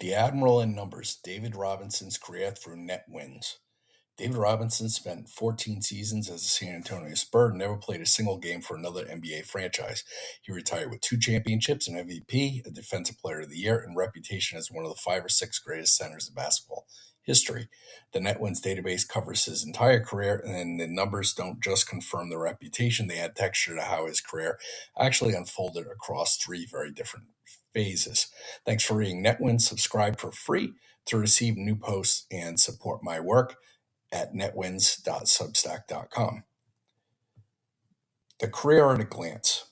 The Admiral in numbers, David Robinson's career through net wins. David Robinson spent 14 seasons as a San Antonio Spur and never played a single game for another NBA franchise. He retired with 2 championships, an MVP, a Defensive Player of the Year, and reputation as one of the 5 or 6 greatest centers in basketball history. The net wins database covers his entire career, and the numbers don't just confirm the reputation, they add texture to how his career actually unfolded across 3 very different phases. Thanks for reading NetWins. Subscribe for free to receive new posts and support my work at netwins.substack.com. The career at a glance.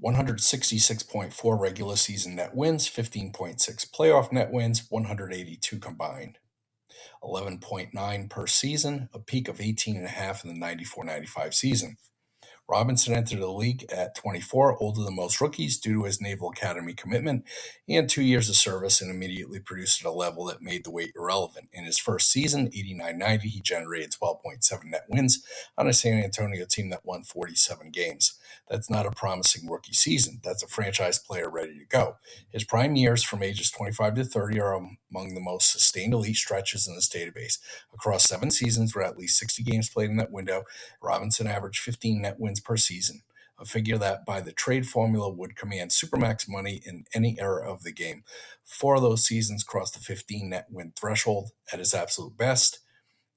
166.4 regular season net wins, 15.6 playoff net wins, 182 combined. 11.9 per season, a peak of 18.5 in the 94-95 season. Robinson entered the league at 24, older than most rookies due to his Naval Academy commitment and 2 years of service, and immediately produced at a level that made the weight irrelevant. In his first season, 89-90, he generated 12.7 net wins on a San Antonio team that won 47 games. That's not a promising rookie season. That's a franchise player ready to go. His prime years from ages 25 to 30 are among the most sustained elite stretches in this database. Across 7 seasons with at least 60 games played in that window, Robinson averaged 15 net wins per season, a figure that by the trade formula would command supermax money in any era of the game. 4 of those seasons crossed the 15 net win threshold. At his absolute best,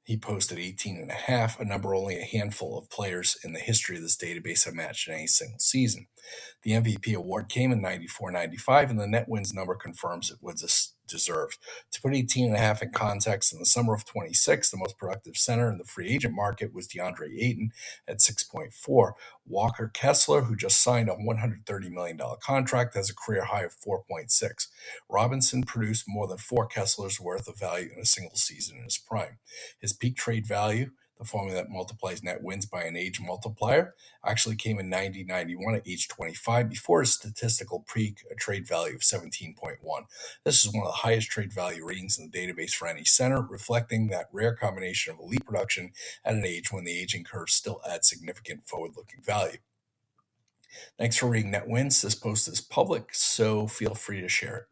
he posted 18.5, a number only a handful of players in the history of this database have matched in any single season. The MVP award came in 94-95, and the net wins number confirms it was deserved. To put 18.5 in context, in the summer of 26, the most productive center in the free agent market was DeAndre Ayton at 6.4. Walker Kessler, who just signed a $130 million contract, has a career high of 4.6. Robinson produced more than 4 Kesslers worth of value in a single season in his prime. His peak trade value, the formula that multiplies net wins by an age multiplier, actually came in 90-91 at age 25 before his statistical peak, a trade value of 17.1. This is one of the highest trade value ratings in the database for any center, reflecting that rare combination of elite production at an age when the aging curve still adds significant forward-looking value. Thanks for reading Net Wins. This post is public, so feel free to share it.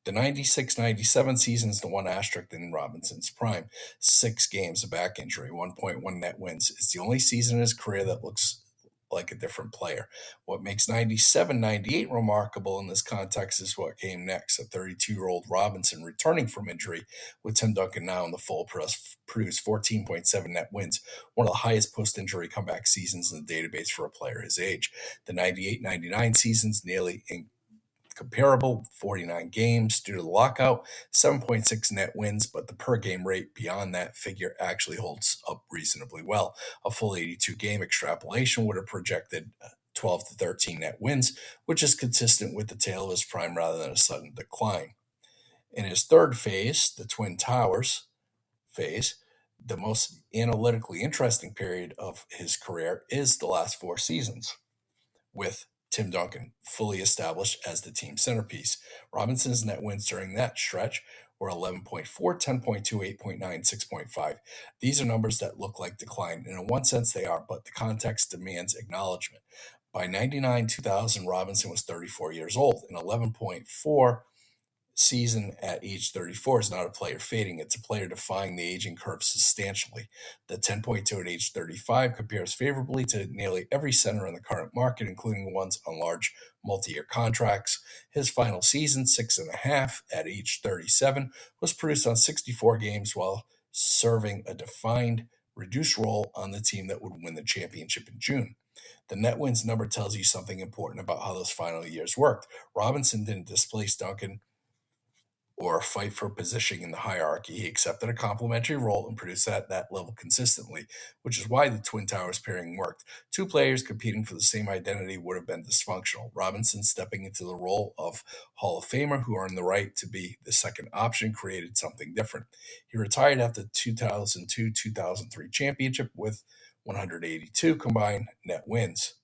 The 96-97 season is the one asterisk in Robinson's prime. 6 games, a back injury, 1.1 net wins. It's the only season in his career that looks like a different player. What makes 97-98 remarkable in this context is what came next. A 32-year-old Robinson returning from injury with Tim Duncan now in the full press produced 14.7 net wins, one of the highest post-injury comeback seasons in the database for a player his age. The 98-99 season's nearly comparable, 49 games due to the lockout, 7.6 net wins, but the per game rate beyond that figure actually holds up reasonably well. A full 82 game extrapolation would have projected 12 to 13 net wins, which is consistent with the tail of his prime rather than a sudden decline. In his third phase, the Twin Towers phase, the most analytically interesting period of his career is the last 4 seasons, with Tim Duncan fully established as the team centerpiece. Robinson's net wins during that stretch were 11.4, 10.2, 8.9, 6.5. These are numbers that look like decline, and in one sense they are, but the context demands acknowledgement. By 99-2000, Robinson was 34 years old. An 11.4 season at age 34 is not a player fading. It's a player defying the aging curve substantially. The 10.2 at age 35 compares favorably to nearly every center in the current market, including ones on large multi-year contracts. His final season, 6.5 at age 37, was produced on 64 games while serving a defined, reduced role on the team that would win the championship in June. The net wins number tells you something important about how those final years worked. Robinson didn't displace Duncan or fight for positioning in the hierarchy. He accepted a complimentary role and produced at that level consistently, which is why the Twin Towers pairing worked. 2 players competing for the same identity would have been dysfunctional. Robinson stepping into the role of Hall of Famer who earned the right to be the second option created something different. He retired after the 2002-2003 championship with 182 combined net wins.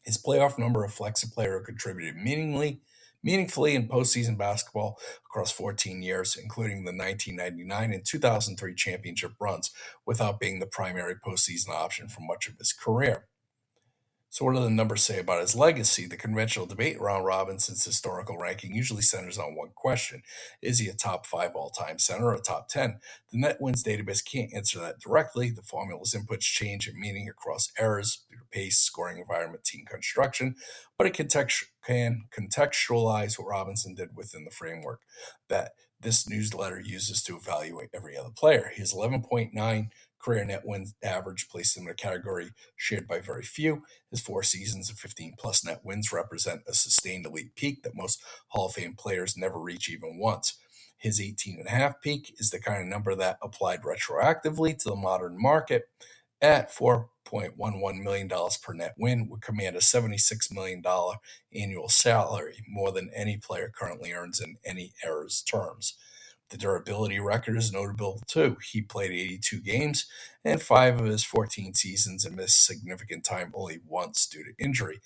His playoff number reflects a player who contributed meaningfully in postseason basketball across 14 years, including the 1999 and 2003 championship runs, without being the primary postseason option for much of his career. So, what do the numbers say about his legacy? The conventional debate around Robinson's historical ranking usually centers on one question: is he a top 5 all time center or a top 10? The net wins database can't answer that directly. The formula's inputs change in meaning across eras due to pace, scoring environment, team construction, but it can contextualize what Robinson did within the framework that this newsletter uses to evaluate every other player. His 11.9 career net wins average placed him in a category shared by very few. His 4 seasons of 15 plus net wins represent a sustained elite peak that most Hall of Fame players never reach even once. His 18.5 peak is the kind of number that, applied retroactively to the modern market at $4.11 million per net win, would command a $76 million annual salary, more than any player currently earns in any era's terms. The durability record is notable too. He played 82 games and 5 of his 14 seasons and missed significant time only once due to injury.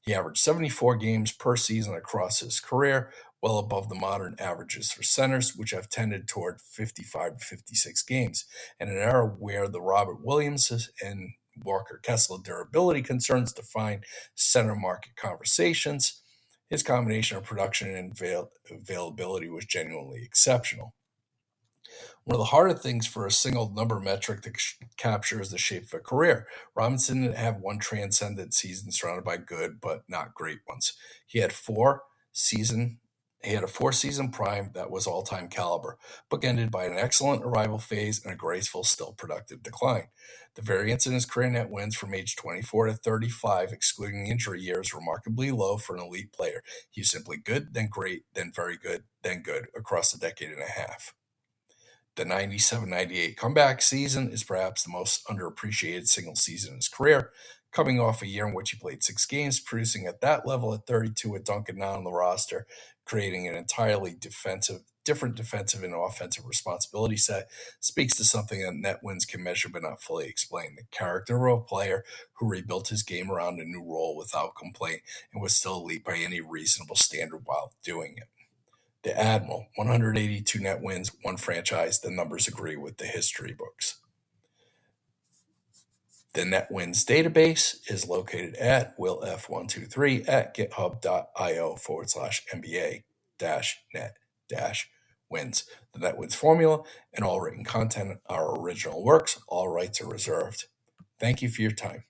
He averaged 74 games per season across his career, well above the modern averages for centers, which have tended toward 55 to 56 games. In an era where the Robert Williams and Walker Kessler durability concerns define center market conversations, his combination of production and availability was genuinely exceptional. One of the harder things for a single number metric to capture is the shape of a career. Robinson didn't have one transcendent season surrounded by good but not great ones. He had season he had a 4 season prime that was all-time caliber, bookended by an excellent arrival phase and a graceful, still productive decline. The variance in his career net wins from age 24 to 35, excluding the injury years, is remarkably low for an elite player. He was simply good, then great, then very good, then good across a decade and a half. The 97-98 comeback season is perhaps the most underappreciated single season in his career, coming off a year in which he played 6 games, producing at that level at 32 with Duncan not on the roster, creating an entirely different defensive and offensive responsibility set, speaks to something that net wins can measure but not fully explain: the character of a player who rebuilt his game around a new role without complaint and was still elite by any reasonable standard while doing it. The Admiral, 182 net wins, one franchise. The numbers agree with the history books. The net wins database is located at willf123 at github.io/NBA-net-wins. The net wins formula and all written content are original works. All rights are reserved. Thank you for your time.